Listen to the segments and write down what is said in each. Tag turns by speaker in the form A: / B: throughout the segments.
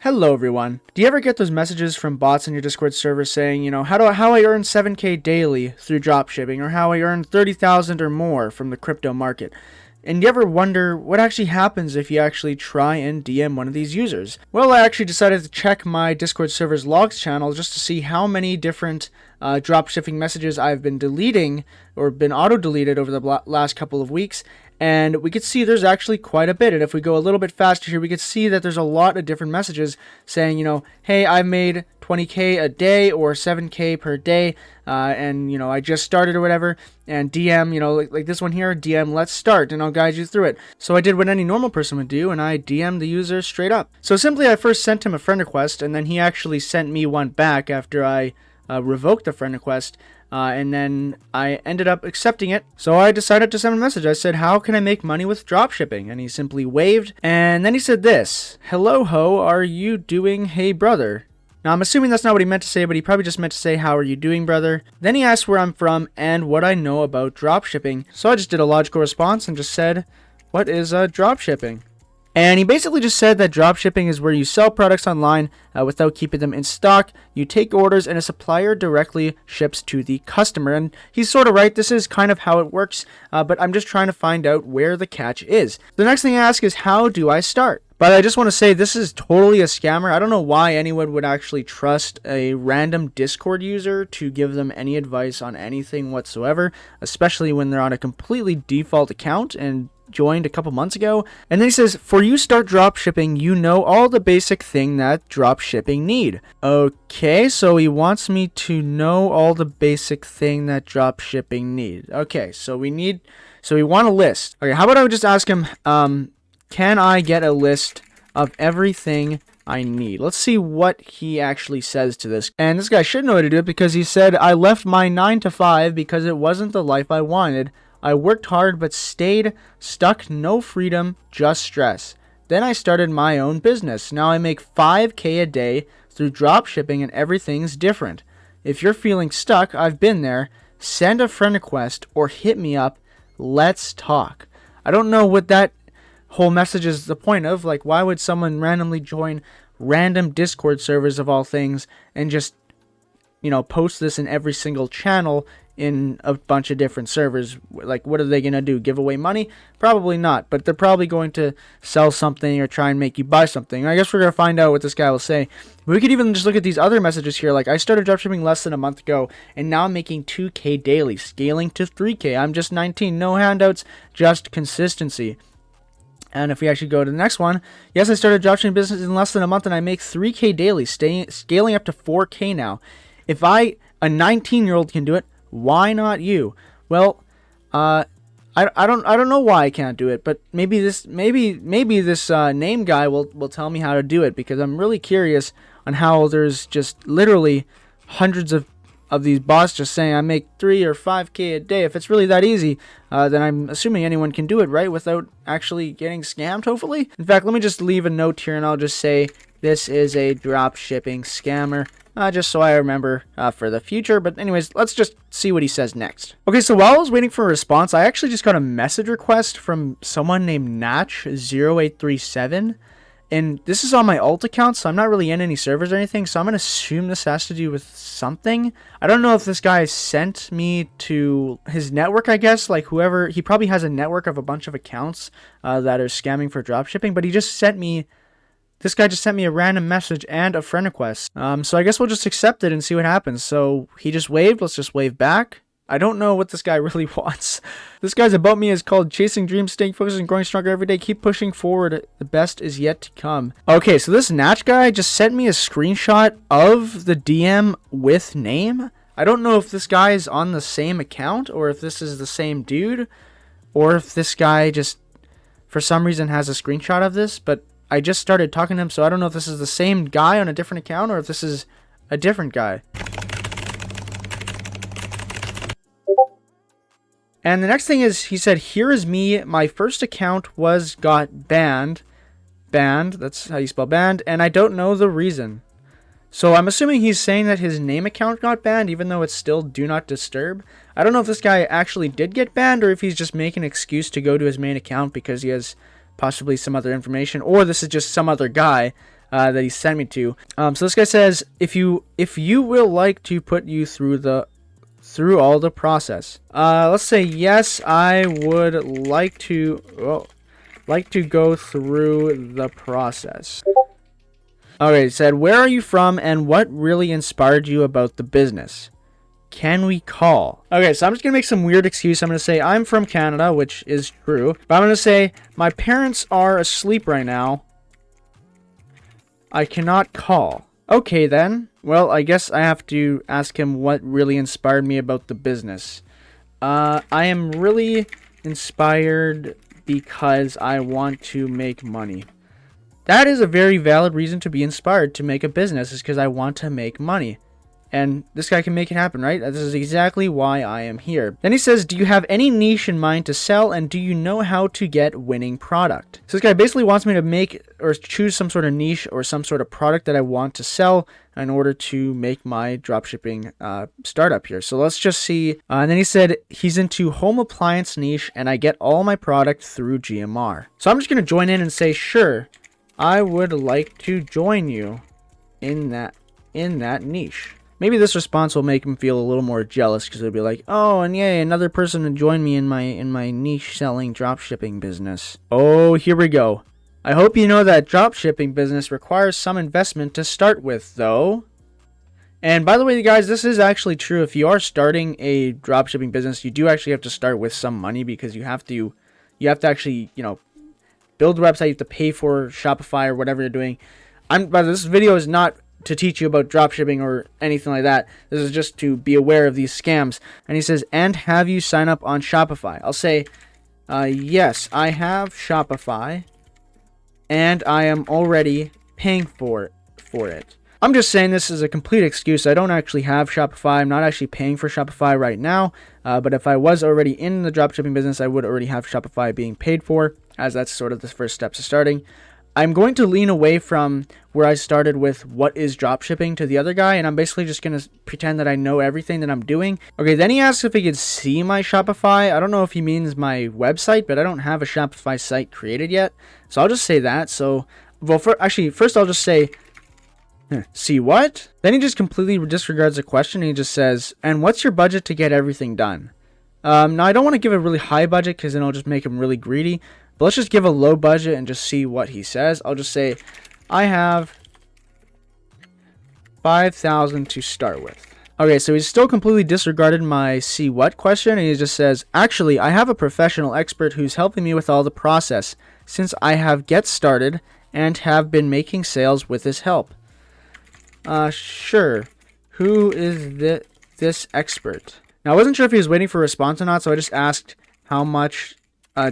A: Hello everyone. Do you ever get those messages from bots in your Discord server saying, how I earn 7k daily through dropshipping, or how I earn 30,000 or more from the crypto market? And you ever wonder what actually happens if you actually try and DM one of these users? Well, I actually decided to check my Discord server's logs channel just to see how many different dropshipping messages I've been deleting or been auto-deleted over the last couple of weeks. And we could see there's actually quite a bit. And if we go a little bit faster here, we could see that there's a lot of different messages saying, hey, I made 20k a day or 7k per day, and I just started or whatever, and DM, like this one here, DM let's start, and I'll guide you through it. So I did what any normal person would do, and I DM'd the user straight up. So simply I first sent him a friend request, and then he actually sent me one back after I revoked the friend request. And then I ended up accepting it. So I decided to send him a message. I said, how can I make money with dropshipping? And he simply waved. And then he said this: hello ho, are you doing hey brother? Now I'm assuming that's not what he meant to say, but he probably just meant to say, how are you doing brother? Then he asked where I'm from and what I know about dropshipping. So I just did a logical response and just said, what is dropshipping? And he basically just said that dropshipping is where you sell products online without keeping them in stock. You take orders and a supplier directly ships to the customer. And he's sort of right. This is kind of how it works, but I'm just trying to find out where the catch is. The next thing I ask is, how do I start? But I just want to say this is totally a scammer. I don't know why anyone would actually trust a random Discord user to give them any advice on anything whatsoever, especially when they're on a completely default account and joined a couple months ago. And then he says, for you start drop shipping, you know all the basic thing that drop shipping need. Okay, so he wants me to know all the basic thing that drop shipping need. Okay, so we want a list. Okay, how about I just ask him, can I get a list of everything I need? Let's see what he actually says to this. And this guy should know how to do it, because he said, I left my 9 to 5 because it wasn't the life I wanted. I worked hard but stayed stuck, no freedom, just stress. Then I started my own business. Now I make 5k a day through drop shipping and everything's different. If you're feeling stuck, I've been there. Send a friend request or hit me up. Let's talk. I don't know what that whole message is the point of. Like, why would someone randomly join random Discord servers of all things and just, post this in every single channel in a bunch of different servers? Like, what are they going to do? Give away money? Probably not, but they're probably going to sell something or try and make you buy something. I guess we're going to find out what this guy will say. But we could even just look at these other messages here. Like, I started dropshipping less than a month ago, and now I'm making 2k daily, scaling to 3k. I'm just 19, no handouts, just consistency. And if we actually go to the next one, yes, I started dropshipping business in less than a month, and I make 3k daily, scaling up to 4k now. If a 19-year-old can do it, why not you? Well, I don't know why I can't do it, but maybe this name guy will tell me how to do it, because I'm really curious on how there's just literally hundreds of these bots just saying I make 3 or 5k a day. If it's really that easy, then I'm assuming anyone can do it, right? Without actually getting scammed, hopefully. In fact, let me just leave a note here, and I'll just say this is a drop shipping scammer. Just so I remember for the future. But anyways, let's just see what he says next. Okay, so while I was waiting for a response, I actually just got a message request from someone named Natch0837. And this is on my alt account, so I'm not really in any servers or anything. So I'm going to assume this has to do with something. I don't know if this guy sent me to his network, I guess. Like, whoever, he probably has a network of a bunch of accounts that are scamming for dropshipping. But this guy just sent me a random message and a friend request. So I guess we'll just accept it and see what happens. So he just waved. Let's just wave back. I don't know what this guy really wants. This guy's about me is called Chasing Dreams, Staying Focused, and Growing Stronger Every Day. Keep pushing forward. The best is yet to come. Okay, so this Natch guy just sent me a screenshot of the DM with name. I don't know if this guy is on the same account, or if this is the same dude, or if this guy just, for some reason, has a screenshot of this, but I just started talking to him, so I don't know if this is the same guy on a different account or if this is a different guy. And the next thing is, he said, here is me. My first account got banned. Banned, that's how you spell banned, and I don't know the reason. So I'm assuming he's saying that his name account got banned, even though it's still do not disturb. I don't know if this guy actually did get banned, or if he's just making an excuse to go to his main account because he has possibly some other information, or this is just some other guy that he sent me to. So this guy says, if you will like to put you through all the process. Let's say yes, I would like to go through the process. Okay, it said, where are you from and what really inspired you about the business? Can we call? Okay, so I'm just gonna make some weird excuse. I'm gonna say I'm from Canada, which is true, but I'm gonna say my parents are asleep right now. I cannot call. Okay then. Well, I guess I have to ask him what really inspired me about the business. I am really inspired because I want to make money. That is a very valid reason to be inspired to make a business, is because I want to make money. And this guy can make it happen, right? This is exactly why I am here. Then he says, do you have any niche in mind to sell, and do you know how to get winning product? So this guy basically wants me to make or choose some sort of niche or some sort of product that I want to sell in order to make my dropshipping startup here. So let's just see. And then he said he's into home appliance niche, and I get all my product through GMR. So I'm just going to join in and say, sure, I would like to join you in that niche. Maybe this response will make him feel a little more jealous, because it'll be like, oh, and yay, another person to join me in my niche selling dropshipping business. Oh, here we go. I hope you know that dropshipping business requires some investment to start with, though. And by the way, guys, this is actually true. If you are starting a dropshipping business, you do actually have to start with some money, because you have to actually, build a website. You have to pay for Shopify or whatever you're doing. But this video is not to teach you about dropshipping or anything like that. This is just to be aware of these scams. And he says, and have you sign up on Shopify? I'll say, yes, I have Shopify, and I am already paying for it. I'm just saying this is a complete excuse. I don't actually have Shopify. I'm not actually paying for Shopify right now. But if I was already in the dropshipping business, I would already have Shopify being paid for, as that's sort of the first steps of starting. I'm going to lean away from where I started with what is dropshipping to the other guy, and I'm basically just going to pretend that I know everything that I'm doing. Okay, then he asks if he could see my Shopify. I don't know if he means my website, but I don't have a Shopify site created yet, so I'll just say that. So, well, first I'll just say, see what? Then he just completely disregards the question, and he just says, and what's your budget to get everything done? Now, I don't want to give a really high budget, because then I'll just make him really greedy. But let's just give a low budget and just see what he says. I'll just say, I have 5,000 to start with. Okay, so he's still completely disregarded my see what question, and he just says, actually, I have a professional expert who's helping me with all the process, since I have get started and have been making sales with his help. Sure. Who is this expert? Now, I wasn't sure if he was waiting for a response or not, so I just asked how much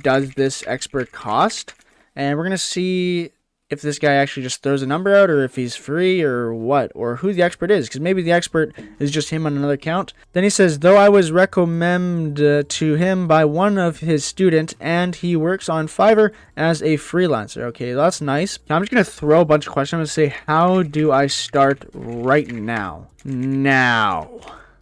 A: does this expert cost, and we're gonna see if this guy actually just throws a number out, or if he's free, or what, or who the expert is, because maybe the expert is just him on another account. Then he says, though I was recommended to him by one of his students, and he works on Fiverr as a freelancer. Okay, that's nice. Now I'm just gonna throw a bunch of questions. I'm gonna say, how do I start right now?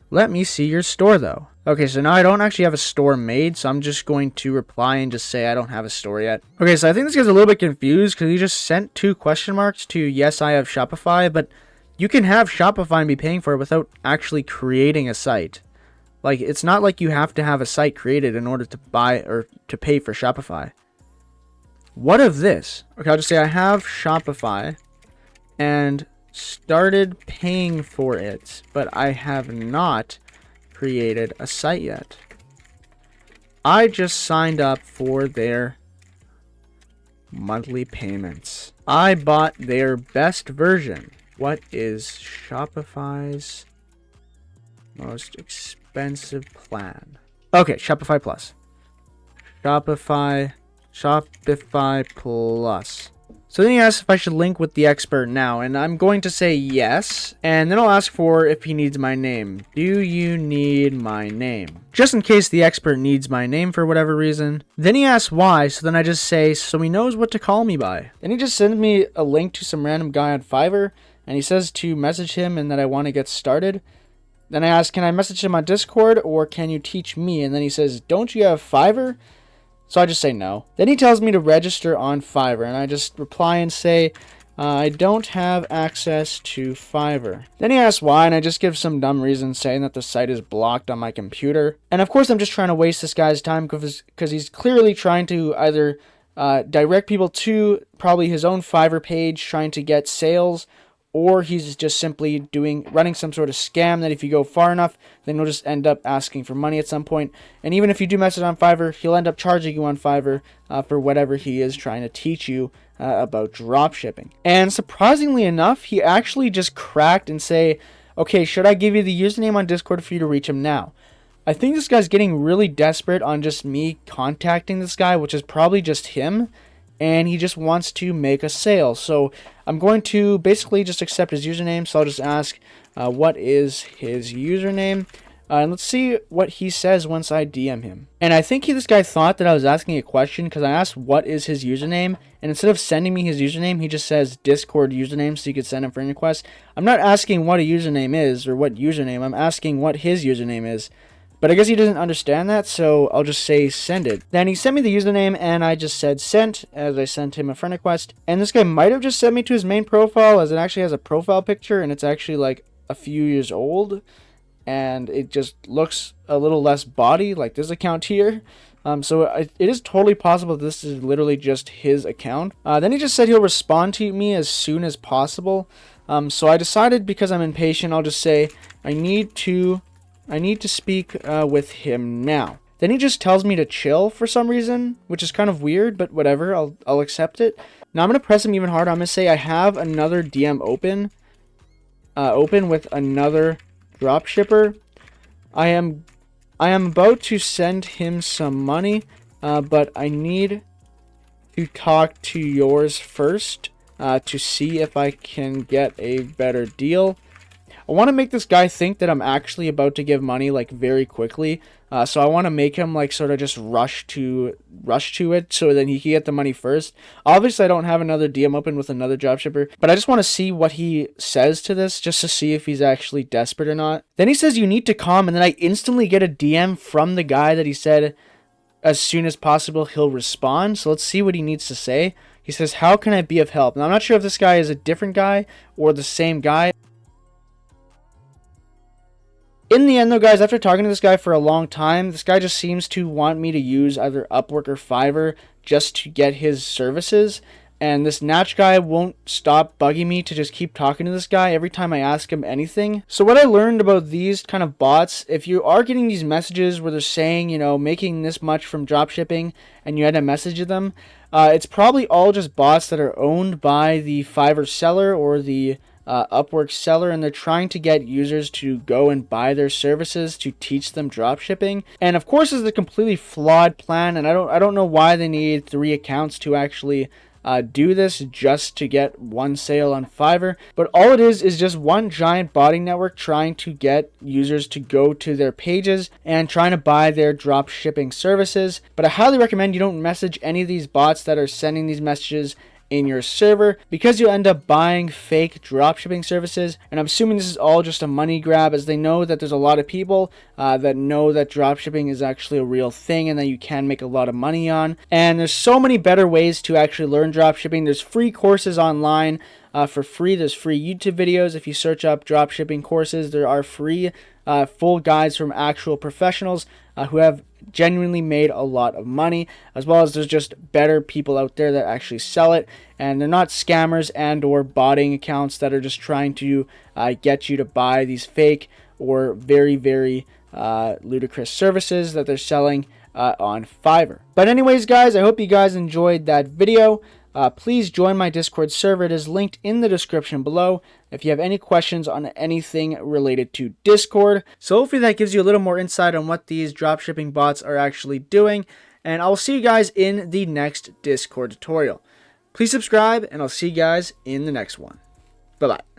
A: Let me see your store, though. Okay, so now I don't actually have a store made, so I'm just going to reply and just say I don't have a store yet. Okay, so I think this guy's a little bit confused, because he just sent 2 question marks to yes, I have Shopify, but you can have Shopify and be paying for it without actually creating a site. Like, it's not like you have to have a site created in order to buy or to pay for Shopify. What of this? Okay, I'll just say I have Shopify and started paying for it, but I have not created a site yet. I just signed up for their monthly payments. I bought their best version. What is Shopify's most expensive plan? Okay, Shopify Plus. Shopify Plus. So then he asks if I should link with the expert now, and I'm going to say yes, and then I'll ask for if he needs my name. Do you need my name? Just in case the expert needs my name for whatever reason. Then he asks why, so then I just say, so he knows what to call me by. Then he just sends me a link to some random guy on Fiverr, and he says to message him and that I want to get started. Then I ask, can I message him on Discord, or can you teach me? And then he says, don't you have Fiverr? So I just say no. Then he tells me to register on Fiverr, and I just reply and say, I don't have access to Fiverr. Then he asks why, and I just give some dumb reason saying that the site is blocked on my computer. And of course, I'm just trying to waste this guy's time because he's clearly trying to either direct people to probably his own Fiverr page, trying to get sales, or he's just simply running some sort of scam that if you go far enough, then he'll just end up asking for money at some point. And even if you do message on Fiverr, he'll end up charging you on Fiverr for whatever he is trying to teach you about drop shipping. And surprisingly enough, he actually just cracked and say, okay, should I give you the username on Discord for you to reach him now? I think this guy's getting really desperate on just me contacting this guy, which is probably just him, and he just wants to make a sale. So I'm going to basically just accept his username. So I'll just ask, what is his username? And let's see what he says once I DM him. And I think this guy thought that I was asking a question because I asked what is his username. And instead of sending me his username, he just says Discord username so you could send him friend request. I'm not asking what a username is or what username. I'm asking what his username is. But I guess he doesn't understand that, so I'll just say send it. Then he sent me the username, and I just said sent as I sent him a friend request. And this guy might have just sent me to his main profile, as it actually has a profile picture, and it's actually like a few years old. And it just looks a little less body, like this account here. So it is totally possible this is literally just his account. Then he just said he'll respond to me as soon as possible. So I decided, because I'm impatient, I'll just say I need to speak with him now. Then he just tells me to chill for some reason, which is kind of weird, but whatever, I'll accept it. Now I'm going to press him even harder. I'm going to say I have another DM open with another dropshipper. I am about to send him some money, but I need to talk to yours first to see if I can get a better deal. I want to make this guy think that I'm actually about to give money like very quickly. So I want to make him like sort of just rush to it so then he can get the money first. Obviously, I don't have another DM open with another dropshipper, but I just want to see what he says to this just to see if he's actually desperate or not. Then he says you need to calm, and then I instantly get a DM from the guy that he said as soon as possible he'll respond. So let's see what he needs to say. He says, how can I be of help? Now I'm not sure if this guy is a different guy or the same guy. In the end, though, guys, after talking to this guy for a long time, this guy just seems to want me to use either Upwork or Fiverr just to get his services. And this Natch guy won't stop bugging me to just keep talking to this guy every time I ask him anything. So what I learned about these kind of bots, if you are getting these messages where they're saying, you know, making this much from dropshipping, and you had to message them, it's probably all just bots that are owned by the Fiverr seller or the Upwork seller, and they're trying to get users to go and buy their services to teach them dropshipping. And of course, this is a completely flawed plan, and I don't know why they need 3 accounts to actually do this just to get one sale on Fiverr. But all it is just one giant botting network trying to get users to go to their pages and trying to buy their drop shipping services. But I highly recommend you don't message any of these bots that are sending these messages in your server, because you'll end up buying fake dropshipping services. And I'm assuming this is all just a money grab, as they know that there's a lot of people that know that dropshipping is actually a real thing and that you can make a lot of money on. And there's so many better ways to actually learn dropshipping. There's free courses online for free. There's free YouTube videos. If you search up dropshipping courses, there are free full guides from actual professionals who have genuinely made a lot of money, as well as there's just better people out there that actually sell it, and they're not scammers and or botting accounts that are just trying to get you to buy these fake or very ludicrous services that they're selling on Fiverr. But anyways, guys, I hope you guys enjoyed that video. Please join my Discord server. It is linked in the description below if you have any questions on anything related to Discord. So hopefully that gives you a little more insight on what these dropshipping bots are actually doing. And I'll see you guys in the next Discord tutorial. Please subscribe, and I'll see you guys in the next one. Bye-bye.